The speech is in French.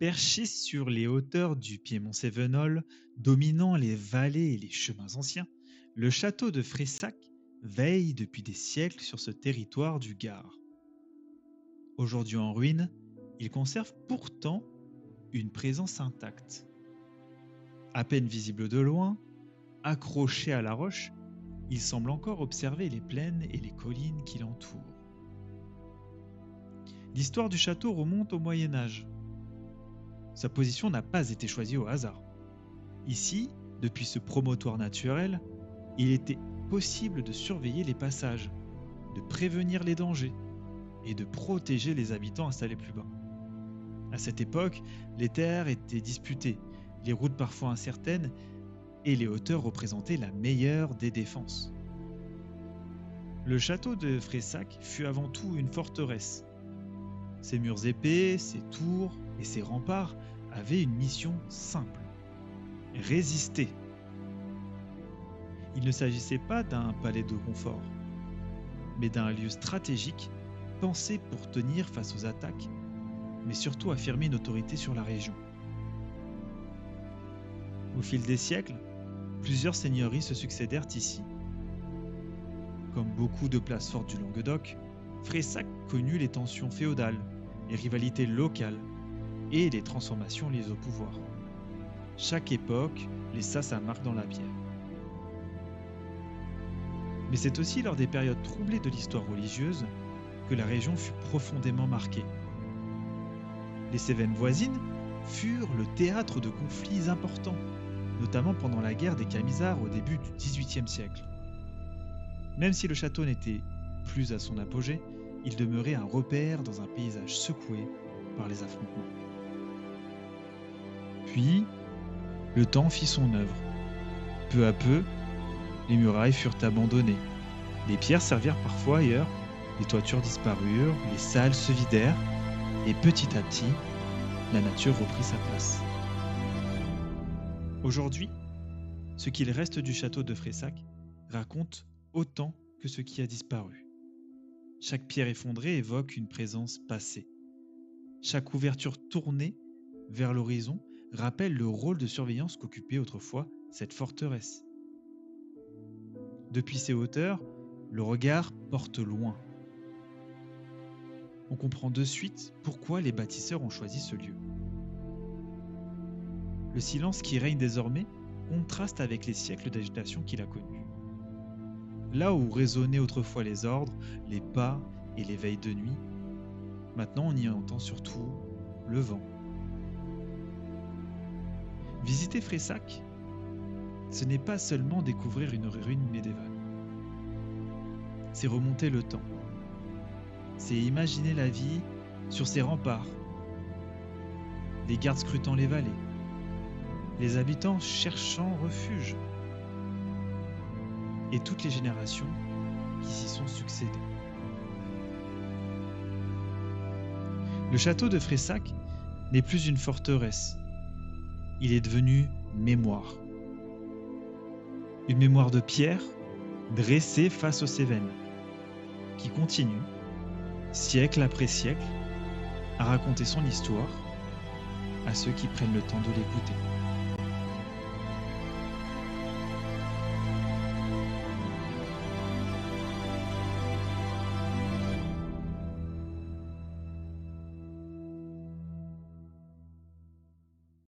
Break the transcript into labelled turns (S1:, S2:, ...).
S1: Perché sur les hauteurs du piémont cévenol, dominant les vallées et les chemins anciens, le château de Fressac veille depuis des siècles sur ce territoire du Gard. Aujourd'hui en ruine, il conserve pourtant une présence intacte. À peine visible de loin, accroché à la roche, il semble encore observer les plaines et les collines qui l'entourent. L'histoire du château remonte au Moyen Âge. Sa position n'a pas été choisie au hasard. Ici, depuis ce promontoire naturel, il était possible de surveiller les passages, de prévenir les dangers et de protéger les habitants installés plus bas. À cette époque, les terres étaient disputées, les routes parfois incertaines et les hauteurs représentaient la meilleure des défenses. Le château de Fressac fut avant tout une forteresse. Ses murs épais, ses tours et ses remparts avaient une mission simple: résister. Il ne s'agissait pas d'un palais de confort, mais d'un lieu stratégique pensé pour tenir face aux attaques, mais surtout affirmer une autorité sur la région. Au fil des siècles, plusieurs seigneuries se succédèrent ici. Comme beaucoup de places fortes du Languedoc, Fressac connut les tensions féodales, les rivalités locales et les transformations liées au pouvoir. Chaque époque laissa sa marque dans la pierre. Mais c'est aussi lors des périodes troublées de l'histoire religieuse que la région fut profondément marquée. Les Cévennes voisines furent le théâtre de conflits importants, notamment pendant la guerre des Camisards au début du XVIIIe siècle. Même si le château n'était plus à son apogée, il demeurait un repère dans un paysage secoué par les affrontements. Puis, le temps fit son œuvre. Peu à peu, les murailles furent abandonnées. Les pierres servirent parfois ailleurs, les toitures disparurent, les salles se vidèrent, et petit à petit, la nature reprit sa place. Aujourd'hui, ce qu'il reste du château de Fressac raconte autant que ce qui a disparu. Chaque pierre effondrée évoque une présence passée. Chaque ouverture tournée vers l'horizon rappelle le rôle de surveillance qu'occupait autrefois cette forteresse. Depuis ces hauteurs, le regard porte loin. On comprend de suite pourquoi les bâtisseurs ont choisi ce lieu. Le silence qui règne désormais contraste avec les siècles d'agitation qu'il a connus. Là où résonnaient autrefois les ordres, les pas et les veilles de nuit, maintenant on y entend surtout le vent. Visiter Fressac, ce n'est pas seulement découvrir une ruine médiévale. C'est remonter le temps. C'est imaginer la vie sur ses remparts, les gardes scrutant les vallées, les habitants cherchant refuge, et toutes les générations qui s'y sont succédées. Le château de Fressac n'est plus une forteresse. Il est devenu mémoire. Une mémoire de pierre dressée face aux Cévennes, qui continue, siècle après siècle, à raconter son histoire à ceux qui prennent le temps de l'écouter.